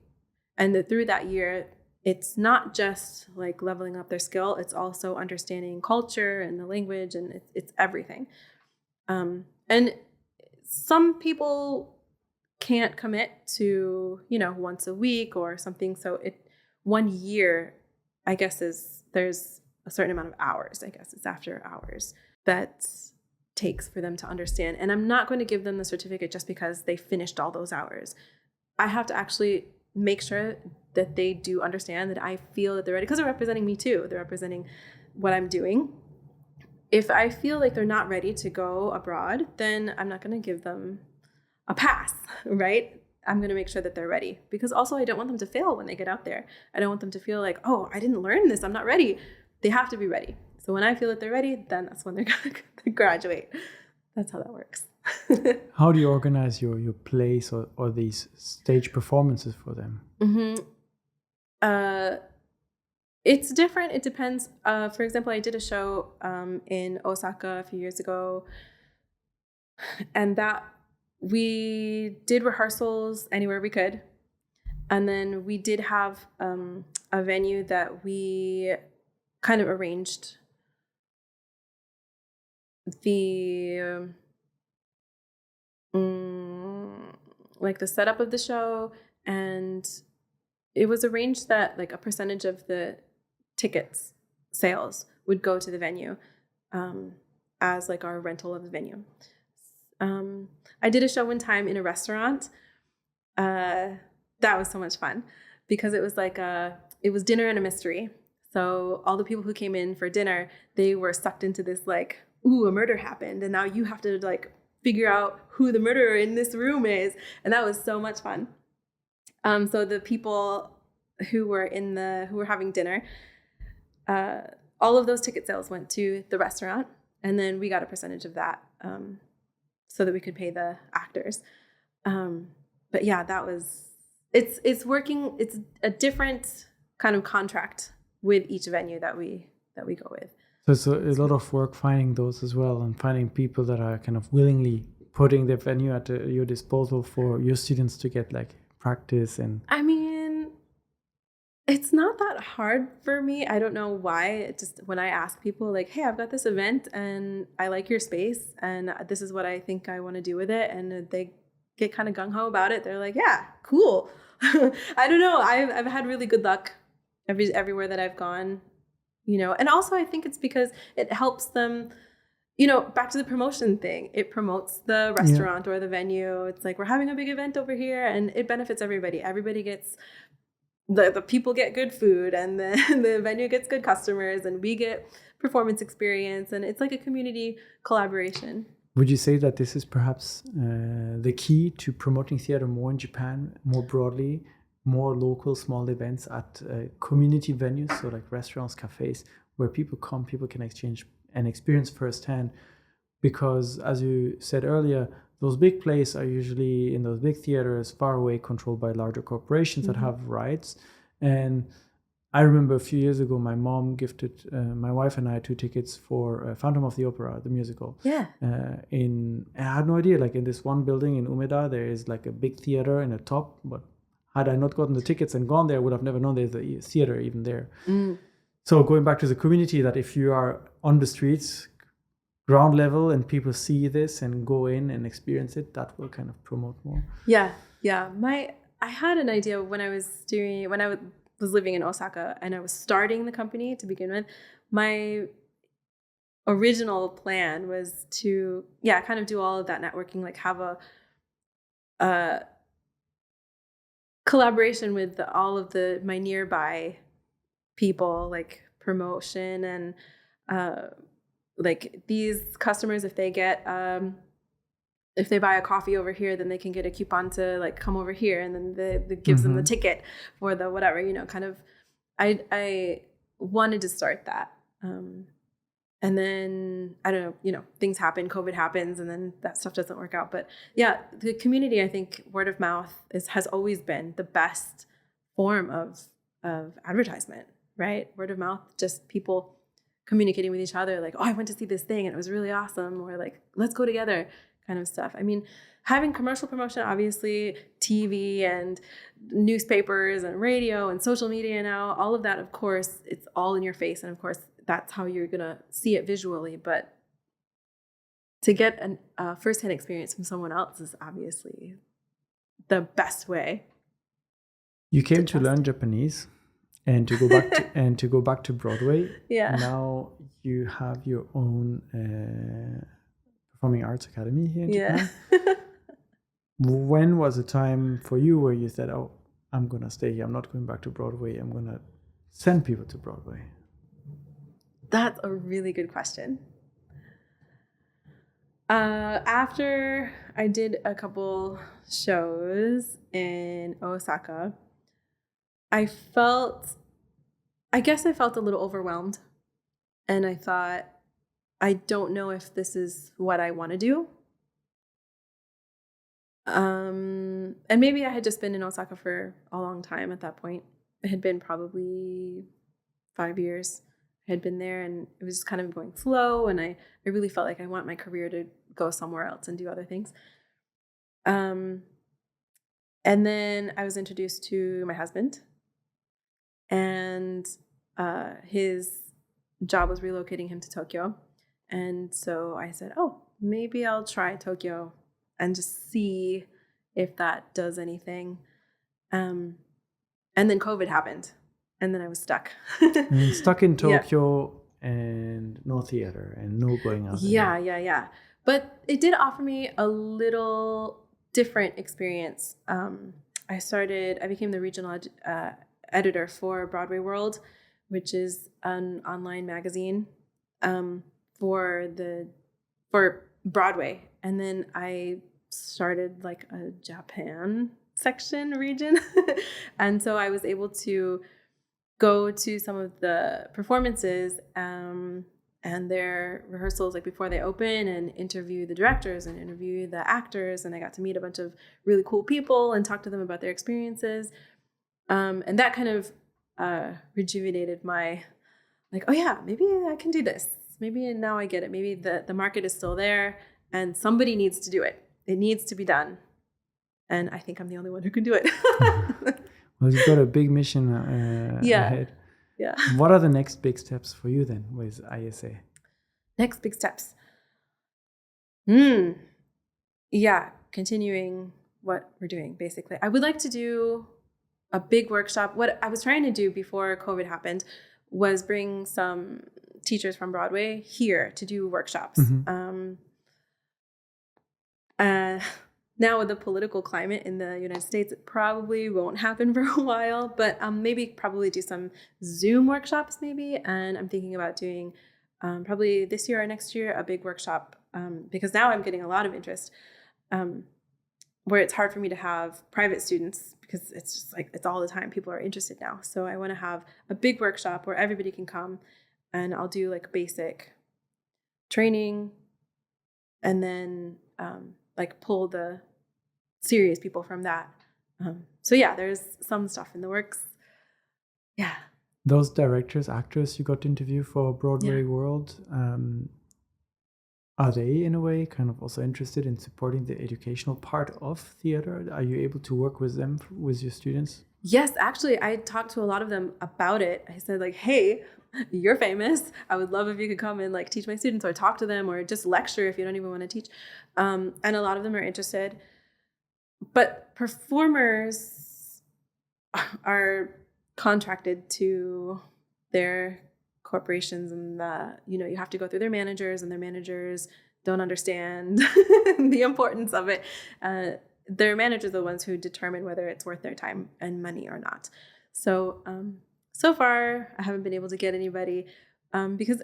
And through that year, it's not just like leveling up their skill. It's also understanding culture and the language, and it's everything. And some people can't commit to, once a week or something. So 1 year, I guess, there's a certain amount of hours. I guess it's after hours that takes for them to understand. And I'm not going to give them the certificate just because they finished all those hours. I have to actually make sure that they do understand, that I feel that they're ready, because they're representing me too. They're representing what I'm doing. If I feel like they're not ready to go abroad, then I'm not going to give them a pass, right? I'm going to make sure that they're ready, because also I don't want them to fail when they get out there. I don't want them to feel like, oh, I didn't learn this, I'm not ready. They have to be ready. So when I feel that they're ready, then that's when they're going to graduate. That's how that works. How do you organize your plays or these stage performances for them? It's different. It depends. For example, I did a show in Osaka a few years ago, and that we did rehearsals anywhere we could. And then we did have a venue that we kind of arranged the like the setup of the show, and it was arranged that like a percentage of the tickets sales would go to the venue as like our rental of the venue. I did a show one time in a restaurant. That was so much fun because it was like it was dinner and a mystery. So all the people who came in for dinner, they were sucked into this like, ooh, a murder happened, and now you have to like figure out who the murderer in this room is, and that was so much fun. So the people who were having dinner, all of those ticket sales went to the restaurant, and then we got a percentage of that, so that we could pay the actors. But yeah, it's working. It's a different kind of contract with each venue that we go with. So it's a lot of work finding those as well, and finding people that are kind of willingly putting their venue at your disposal for your students to get like practice. And I mean, it's not that hard for me. I don't know why. It just, when I ask people like, hey, I've got this event and I like your space and this is what I think I want to do with it, and they get kind of gung-ho about it, they're like, yeah, cool. I don't know. I've had really good luck everywhere that I've gone. And also I think it's because it helps them, back to the promotion thing. It promotes the restaurant or the venue. It's like, we're having a big event over here, and it benefits everybody. Everybody gets, the people get good food, and the venue gets good customers, and we get performance experience, and it's like a community collaboration. Would you say that this is perhaps the key to promoting theater more in Japan, more broadly? More local small events at community venues, so like restaurants, cafes, where people can exchange and experience firsthand. Because as you said earlier, those big plays are usually in those big theaters, far away, controlled by larger corporations that have rights. And I remember a few years ago, my mom gifted my wife and I 2 tickets for Phantom of the Opera, the musical. Yeah. I had no idea, like in this one building in Umeda, there is like a big theater in the top, but had I not gotten the tickets and gone there, I would have never known there's a theater even there. So going back to the community, that if you are on the streets, ground level, and people see this and go in and experience it, that will kind of promote more. Yeah. I had an idea when I was living in Osaka and I was starting the company to begin with. My original plan was to, kind of do all of that networking, like have a collaboration with all of my nearby people, like promotion and like these customers, if they buy a coffee over here, then they can get a coupon to like come over here, and then that gives them the ticket for the whatever, kind of. I wanted to start that, and then I don't know, things happen, COVID happens, and then that stuff doesn't work out. But yeah, the community, I think word of mouth has always been the best form of advertisement, right? Word of mouth, just people communicating with each other, like, oh, I went to see this thing and it was really awesome, or like, let's go together, kind of stuff. I mean, having commercial promotion, obviously, TV and newspapers and radio and social media now, all of that, of course, it's all in your face, and of course, that's how you're gonna see it visually. But to get a firsthand experience from someone else is obviously the best way. You came to learn Japanese and to go back to Broadway. Yeah. Now you have your own performing arts academy here in Japan. When was the time for you where you said, "Oh, I'm gonna stay here. I'm not going back to Broadway. I'm gonna send people to Broadway"? That's a really good question. After I did a couple shows in Osaka, I guess I felt a little overwhelmed. And I thought, I don't know if this is what I want to do. And maybe I had just been in Osaka for a long time at that point. It had been probably 5 years. I had been there, and it was just kind of going slow, and I really felt like I want my career to go somewhere else and do other things. And then I was introduced to my husband, and his job was relocating him to Tokyo. And so I said, oh, maybe I'll try Tokyo and just see if that does anything. And then COVID happened, and then I was stuck. And stuck in Yeah. Tokyo and no theater and no going out. Yeah. But it did offer me a little different experience. I became the regional editor for Broadway World, which is an online magazine for Broadway. And then I started like a Japan section region. And so I was able to go to some of the performances and their rehearsals like before they open, and interview the directors and interview the actors. And I got to meet a bunch of really cool people and talk to them about their experiences. And that kind of rejuvenated my, like, oh yeah, maybe I can do this. Maybe now I get it. Maybe the market is still there and somebody needs to do it. It needs to be done. And I think I'm the only one who can do it. Well, you've got a big mission ahead. Yeah. What are the next big steps for you then with ISA? Next big steps. Yeah, continuing what we're doing, basically. I would like to do a big workshop. What I was trying to do before COVID happened was bring some teachers from Broadway here to do workshops. Now with the political climate in the United States, it probably won't happen for a while, but maybe probably do some Zoom workshops maybe. And I'm thinking about doing probably this year or next year, a big workshop, because now I'm getting a lot of interest where it's hard for me to have private students because it's just like, it's all the time. People are interested now. So I want to have a big workshop where everybody can come, and I'll do like basic training and then like pull the serious people from that. So yeah, there's some stuff in the works. Yeah. Those directors, actors you got to interview for Broadway World, are they in a way kind of also interested in supporting the educational part of theater? Are you able to work with them, with your students? Yes, actually, I talked to a lot of them about it. I said like, hey, you're famous. I would love if you could come and like teach my students, or talk to them, or just lecture if you don't even want to teach. And a lot of them are interested. But performers are contracted to their corporations, and you have to go through their managers, and their managers don't understand the importance of it. Their managers are the ones who determine whether it's worth their time and money or not. So so far I haven't been able to get anybody because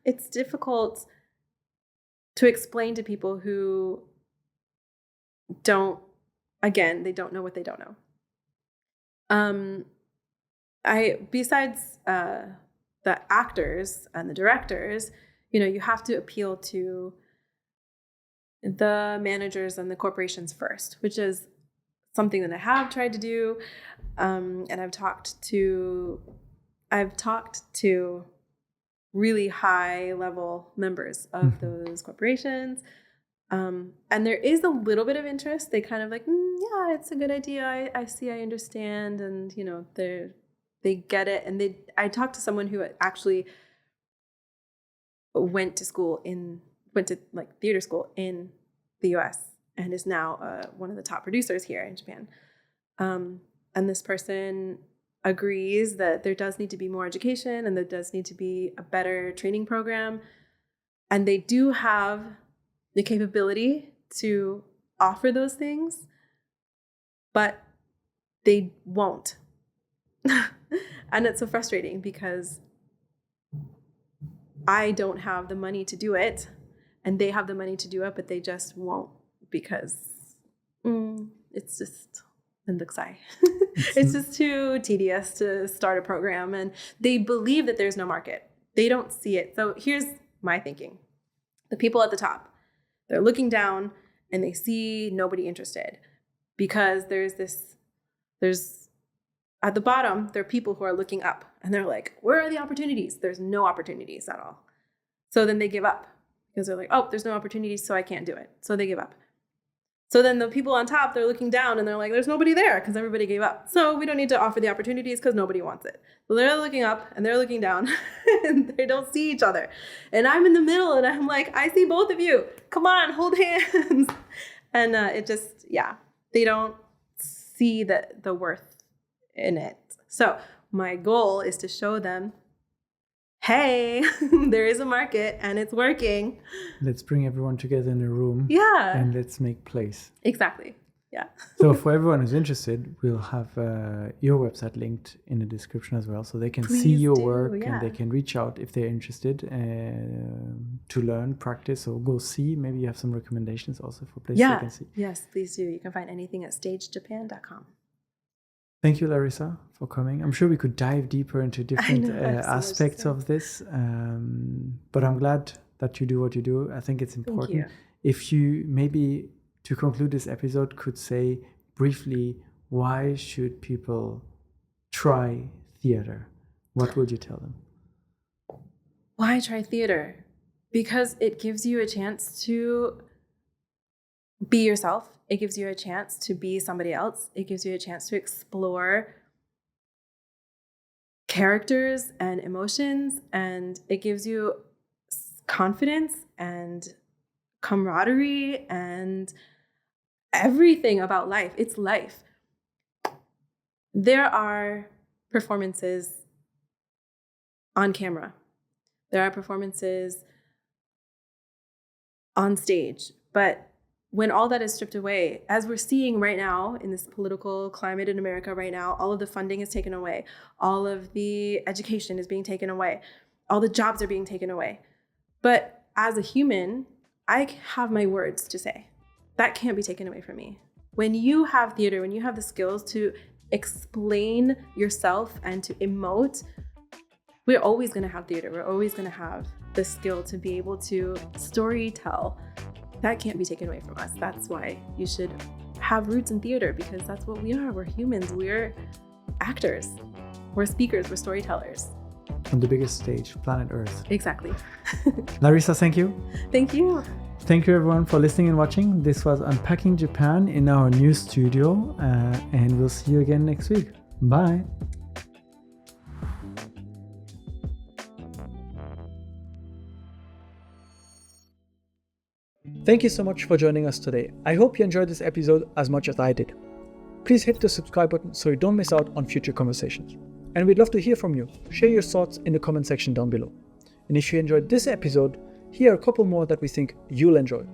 it's difficult to explain to people who they don't know what they don't know. Besides the actors and the directors, you have to appeal to the managers and the corporations first, which is something that I have tried to do. And I've talked to really high level members of those corporations. And there is a little bit of interest. They kind of like, yeah, it's a good idea. I see, I understand. And, they get it. And I talked to someone who actually went to like theater school in the US and is now one of the top producers here in Japan. And this person agrees that there does need to be more education, and there does need to be a better training program. And they do have the capability to offer those things, but they won't. And it's so frustrating because I don't have the money to do it, and they have the money to do it, but they just won't because it's just it's just too tedious to start a program, and they believe that there's no market. They don't see it. So here's my thinking. The people at the top, they're looking down and they see nobody interested because there's at the bottom, there are people who are looking up and they're like, where are the opportunities? There's no opportunities at all. So then they give up because they're like, oh, there's no opportunities, so I can't do it. So they give up. So then the people on top, they're looking down and they're like, there's nobody there because everybody gave up. So we don't need to offer the opportunities because nobody wants it. So they're looking up and they're looking down and they don't see each other. And I'm in the middle and I'm like, I see both of you. Come on, hold hands. And it just, they don't see the worth in it. So my goal is to show them, hey, there is a market and it's working. Let's bring everyone together in a room. Yeah. And let's make place. Exactly. Yeah. So for everyone who's interested, we'll have your website linked in the description as well, so they can see your work and they can reach out if they're interested to learn, practice, or go see. Maybe you have some recommendations also for places they can see. Yes, please do. You can find anything at stagejapan.com. Thank you, Larisa, for coming. I'm sure we could dive deeper into different aspects of this, but I'm glad that you do what you do. I think it's important. If you maybe, to conclude this episode, could say briefly, why should people try theater? What would you tell them? Why try theater? Because it gives you a chance to be yourself. It gives you a chance to be somebody else. It gives you a chance to explore characters and emotions, and it gives you confidence and camaraderie and everything about life. It's life. There are performances on camera. There are performances on stage, but when all that is stripped away, as we're seeing right now in this political climate in America right now, all of the funding is taken away. All of the education is being taken away. All the jobs are being taken away. But as a human, I have my words to say. That can't be taken away from me. When you have theater, when you have the skills to explain yourself and to emote, we're always going to have theater. We're always going to have the skill to be able to story tell. That can't be taken away from us. That's why you should have roots in theater, because that's what we are. We're humans. We're actors. We're speakers. We're storytellers. On the biggest stage, planet Earth. Exactly. Larisa, thank you. Thank you. Thank you everyone for listening and watching. This was Unpacking Japan in our new studio, and we'll see you again next week. Bye. Thank you so much for joining us today. I hope you enjoyed this episode as much as I did. Please hit the subscribe button so you don't miss out on future conversations. And we'd love to hear from you. Share your thoughts in the comment section down below. And if you enjoyed this episode, here are a couple more that we think you'll enjoy.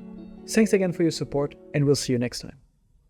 Thanks again for your support, and we'll see you next time.